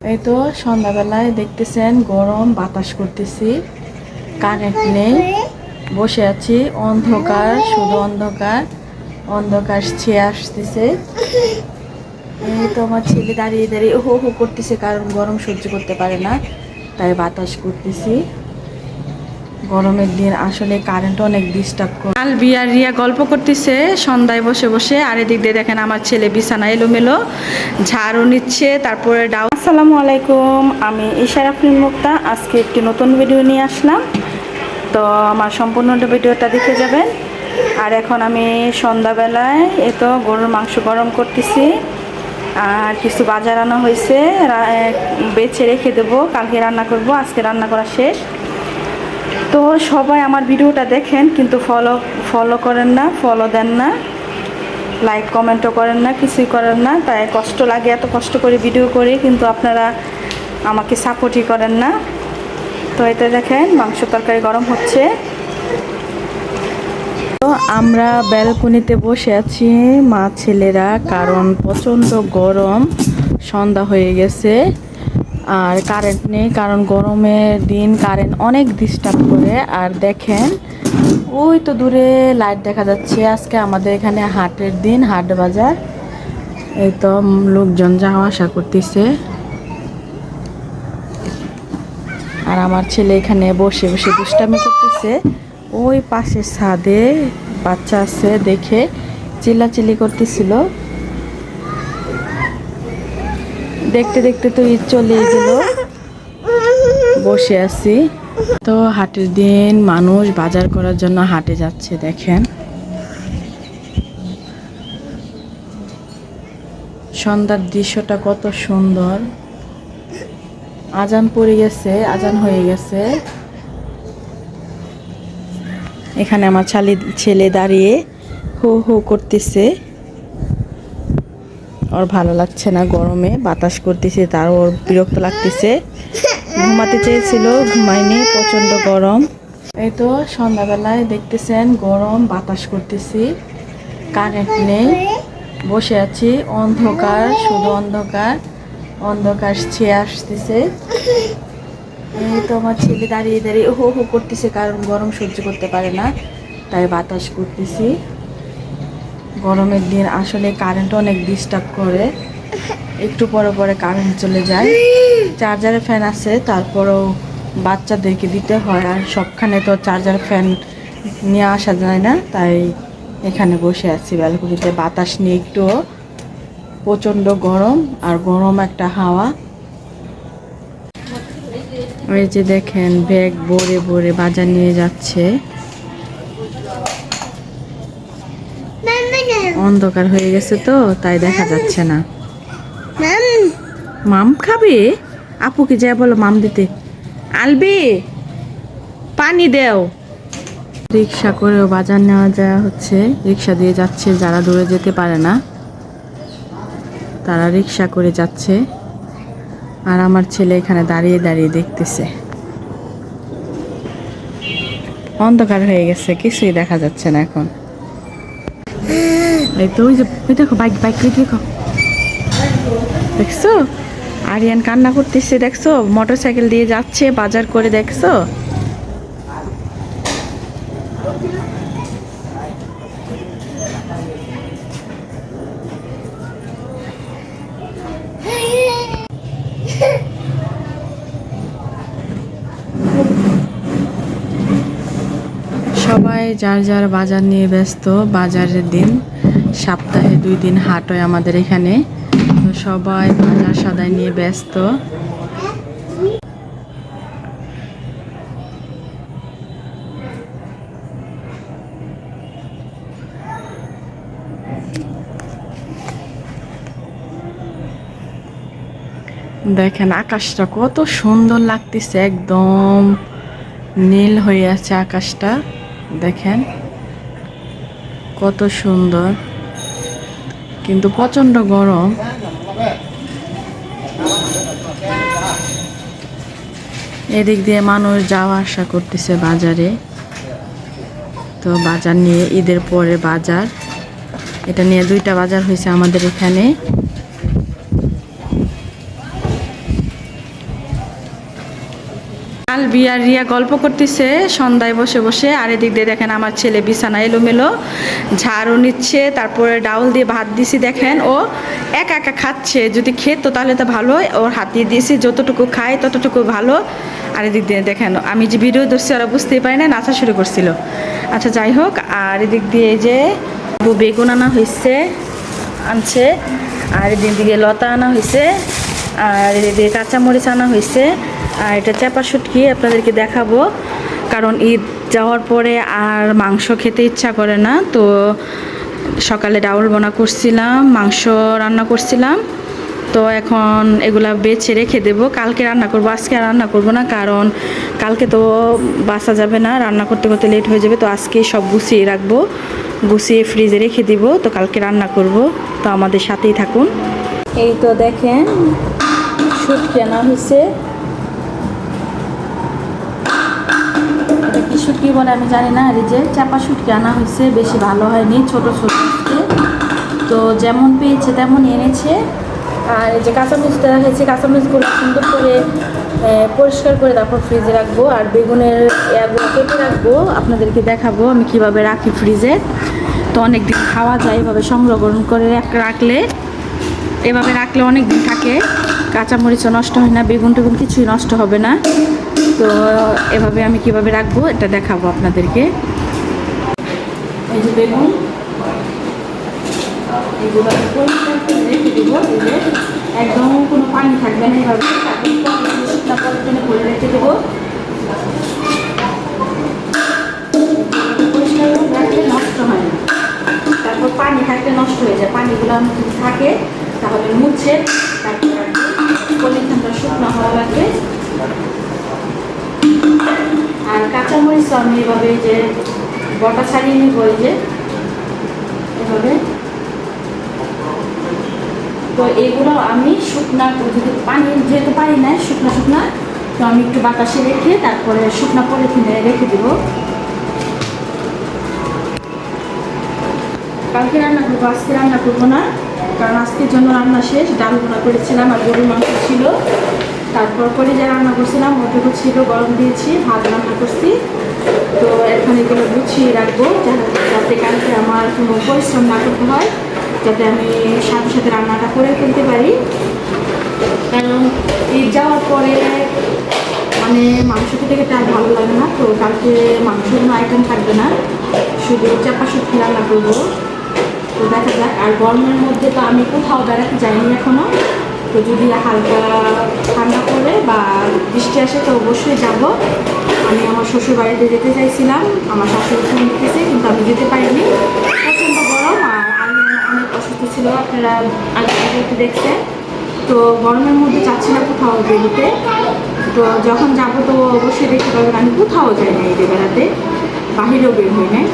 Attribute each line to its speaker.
Speaker 1: এই তো সন্ধ্যাবেলায় দেখতেছেন গরম বাতাস করতেছি, কারেন্ট নেই, বসে আছি, অন্ধকার, শুধু অন্ধকার অন্ধকার ছেয়ে আসতেছে। এই তো আমার ছেলে দাঁড়িয়ে দাঁড়িয়ে হো হো করতেছে, কারণ গরম সহ্য করতে পারে না, তাই বাতাস করতেছি। গরমের দিন আসলে কারেন্ট অনেক ডিস্টার্ব করে। আলবি আর রিয়া গল্প করতেছে সন্ধ্যায় বসে বসে, আর এদিক দিয়ে দেখেন আমার ছেলে বিছানা এলোমেলো ঝাড়ু নিচ্ছে, তারপরে আসসালামু আলাইকুম, আমি ইশারা আফরিন মুক্তা। আজকে একটি নতুন ভিডিও নিয়ে আসলাম, তো আমার সম্পূর্ণ ভিডিওটা দেখে যাবেন। আর এখন আমি সন্ধ্যাবেলায় তো গরুর মাংস গরম করতেছি, আর কিছু বাজার আনা হয়েছে, বেছে রেখে দেবো, কালকে রান্না করব, আজকে রান্না করা শেষ। তো সবাই আমার ভিডিওটা দেখেন, কিন্তু ফলো করেন না, ফলো দেন না, লাইক কমেন্টও করেন না, কিছুই করেন না, তাই কষ্ট লাগে, এত কষ্ট করে ভিডিও করি, কিন্তু আপনারা আমাকে সাপোর্টই করেন না। তো এতে দেখেন মাংস তরকারি গরম হচ্ছে। তো আমরা ব্যালকনিতে বসে আছি মা ছেলেরা, কারণ প্রচণ্ড গরম, সন্ধ্যা হয়ে গেছে আর কারেন্ট নেই, কারণ গরমের দিন কারেন্ট অনেক ডিস্টার্ব করে। আর দেখেন ওই তো দূরে লাইট দেখা যাচ্ছে, আজকে আমাদের এখানে হাটের দিন, হাট বাজার, এই তো লোকজন যাওয়া আসা করতেছে। আর আমার ছেলে এখানে বসে বসে দুষ্টামি করতেছে, ওই পাশের ছাদে বাচ্চা আছে দেখে চিল্লাচিল্লি করতেছিল। দেখতে দেখতে তো ঈদ চলে গেল, বসে আছি। তো হাটের দিন মানুষ বাজার করার জন্য হাটে যাচ্ছে, দেখেন সন্ধ্যার দৃশ্যটা কত সুন্দর। আজান পড়ে গেছে, আজান হয়ে গেছে। এখানে আমার ছেলে দাঁড়িয়ে হো হো করতেছে, ওর ভালো লাগছে না, গরমে বাতাস করতেছে, তার ওর বিরক্ত লাগতেছে, ঘুমাতে চেয়েছিল, ঘুমায়নি, প্রচণ্ড গরম। এই তো সন্ধ্যাবেলায় দেখতেছেন গরম বাতাস করতেছি, কারেন্ট নেই, বসে আছি, অন্ধকার, শুধু অন্ধকার অন্ধকার ছেয়ে আসতেছে। এই তো আমার ছেলে দাঁড়িয়ে দাঁড়িয়ে হো হো করতেছে, কারণ গরম সহ্য করতে পারে না, তাই বাতাস করতেছি। গরমের দিন আসলে কারেন্ট অনেক ডিস্টার্ব করে, একটু পরে পরে কারেন্ট চলে যায়। চার্জারের ফ্যান আছে, তারপরেও বাচ্চাদেরকে দিতে হয়, আর সবখানে তো চার্জার ফ্যান নিয়ে আসা যায় না, তাই এখানে বসে আছি ব্যালকনিতে, বাতাস নিয়ে একটু, প্রচণ্ড গরম আর গরম একটা হাওয়া। ওই যে দেখেন ব্যাগ ভরে ভরে বাজার নিয়ে যাচ্ছে, অন্ধকার হয়ে গেছে তো তাই দেখা যাচ্ছে না। মাম খাবে, আপুকে যা বলো মাম দিতে। আলবি পানি দেও। রিক্সা করেও বাজার নেওয়া যাওয়া হচ্ছে, রিক্সা দিয়ে যাচ্ছে, যারা দূরে যেতে পারে না তারা রিক্সা করে যাচ্ছে। আর আমার ছেলে এখানে দাঁড়িয়ে দাঁড়িয়ে দেখতেছে, অন্ধকার হয়ে গেছে, কিছুই দেখা যাচ্ছে না এখন। এই তো ওই যে দেখো বাইক বাইক দেখো, দেখছো আরিয়ান কান্না করতেছে, দেখছো মোটর সাইকেল দিয়ে যাচ্ছে বাজার করে, দেখছো। সবাই যার যার বাজার নিয়ে ব্যস্ত, বাজারের দিন, সপ্তাহে 2 দিন হাট হয় আমাদের এখানে, তো সবাই বাজার সদাই নিয়ে ব্যস্ত। দেখেন আকাশটা কত সুন্দর লাগতেছে, একদম নীল হয়ে আছে আকাশটা, দেখেন কত সুন্দর, কিন্তু প্রচণ্ড গরম। এদিক দিয়ে মানুষ যাওয়া আসা করতেছে বাজারে, তো বাজার নিয়ে, ঈদের পরে বাজার, এটা নিয়ে 2টা বাজার হয়েছে আমাদের এখানে। আলবি আর রিয়া গল্প করতেছে সন্ধ্যায় বসে বসে, আর এদিক দিয়ে দেখেন আমার ছেলে বিছানা এলোমেলো ঝাড়ু নিচ্ছে, তারপরে ডাউল দিয়ে ভাত দিছি, দেখেন ও একা একা খাচ্ছে। যদি খেত তাহলে তো ভালো, ওর হাতিয়ে দিয়েছি, যতটুকু খায় ততটুকু ভালো। আর এদিক দিয়ে দেখেন আমি যে ভিডিও ধরছি ওরা বুঝতেই পারে না, নাচা শুরু করছিল। আচ্ছা যাই হোক, আর এদিক দিয়ে এই যে বেগুন আনা হয়েছে, আনছে, আর এদিক দিকে লতা আনা হয়েছে, আর এদিক দিয়ে কাঁচামরিচ আনা হয়েছে, আর এটা চাপা শুটকি আপনাদেরকে দেখাবো, কারণ ঈদ যাওয়ার পরে আর মাংস খেতে ইচ্ছা করে না। তো সকালে ডাউল বোনা করছিলাম, মাংস রান্না করছিলাম, তো এখন এগুলা বেছে রেখে দেবো, কালকে রান্না করব, আজকে আর রান্না করব না, কারণ কালকে তো বাসা যাবে না, রান্না করতে করতে লেট হয়ে যাবে। তো আজকে সব গুছিয়ে রাখবো, গুছিয়ে ফ্রিজে রেখে দিব, তো কালকে রান্না করব। তো আমাদের সাথেই থাকুন। এই তো দেখেন শুটকি আনা হয়েছে, এটা কি শুটকি বলে আমি জানি না। আর এই যে চাপা শুটকি আনা হয়েছে, বেশি ভালো হয়নি, ছোট ছোট হচ্ছে, তো যেমন পেয়েছে তেমন এনেছে। আর এই যে কাঁচামরিচ দেওয়া হয়েছে, কাঁচামরিচগুলো সুন্দর করে পরিষ্কার করে তারপর ফ্রিজে রাখবো, আর বেগুনের এগুলো কেটে রাখবো, আপনাদেরকে দেখাবো আমি কিভাবে রাখি ফ্রিজে। তো অনেক দিন খাওয়া যায় এভাবে সংরক্ষণ করে রাখলে, এভাবে রাখলে অনেক দিন থাকে, কাঁচামরিচও নষ্ট হয় না, বেগুন টেগুন কিছুই নষ্ট হবে না। তো এভাবে আমি কিভাবে রাখবো এটা দেখাবো আপনাদেরকে। এই যে বেগুন, এগুলো পরিষ্কার করে রেখে দেবো, একদম কোনো পানি থাকবে না, এভাবে শুকনা পরিমাণে করে রেখে দেবো। পরিষ্কার করে রাখলে নষ্ট হয় না, তারপর পানি থাকলে নষ্ট হয়ে যায়, পানিগুলো যদি থাকে তাহলে মুছে তারপর পলিথিনটা শুকনো হওয়া লাগবে। আর কাঁচামরিচ আমি এভাবে যে বটা ছাড়িয়ে নিব, এই যে এভাবে। তো এগুলো আমি শুকনা, যদি পানি যেহেতু পানি নেয় শুকনা শুকনা, তো আমি একটু বাতাসে রেখে তারপরে শুকনা পলিথিনে রেখে দিব। কালকে রান্না করবো, আজকে রান্না করবো না, কারণ আজকের জন্য রান্না শেষ। ডাল বোনা করেছিলাম আর গরুর মাংস ছিল, তারপর করে যা রান্না করছিলাম ওটুকু ছিল, গরম দিয়েছি, ভাত রান্না করছি। তো এখন এগুলো গুছিয়ে রাখবো, যাতে কালকে আমার কোনো পরিশ্রম না করতে হয়, যাতে আমি সাথে সাথে রান্নাটা করে ফেলতে পারি। কারণ ঈদ যাওয়ার পরে মানে মাংস খেতে খেতে আর ভালো লাগে না, তো কালকে মাংসের কোনো আইটেম থাকবে না, শুধু চাপা শুটকি রান্না করবো। তো দেখা যাক। আর গরমের মধ্যে তো আমি কোথাও বেড়াতে যাইনি এখনও, তো যদি হালকা ঠান্ডা পড়ে বা বৃষ্টি আসে তো অবশ্যই যাব। আমি আমার শ্বশুর বাড়িতে যেতে চাইছিলাম, আমার শাশুড়ি ফোন দিতেছে, কিন্তু আমি যেতে পারিনি, প্রচণ্ড গরম, আর আমি অনেক অসুস্থ ছিল, আপনারা আগে একটু দেখছেন। তো গরমের মধ্যে চাচ্ছি না কোথাও বেরোতে, তো যখন যাব তো অবশ্যই দেখতে পাবেন আমি কোথাও যাই না, এই বেড়াতে বাহিরেও বের হই নাই।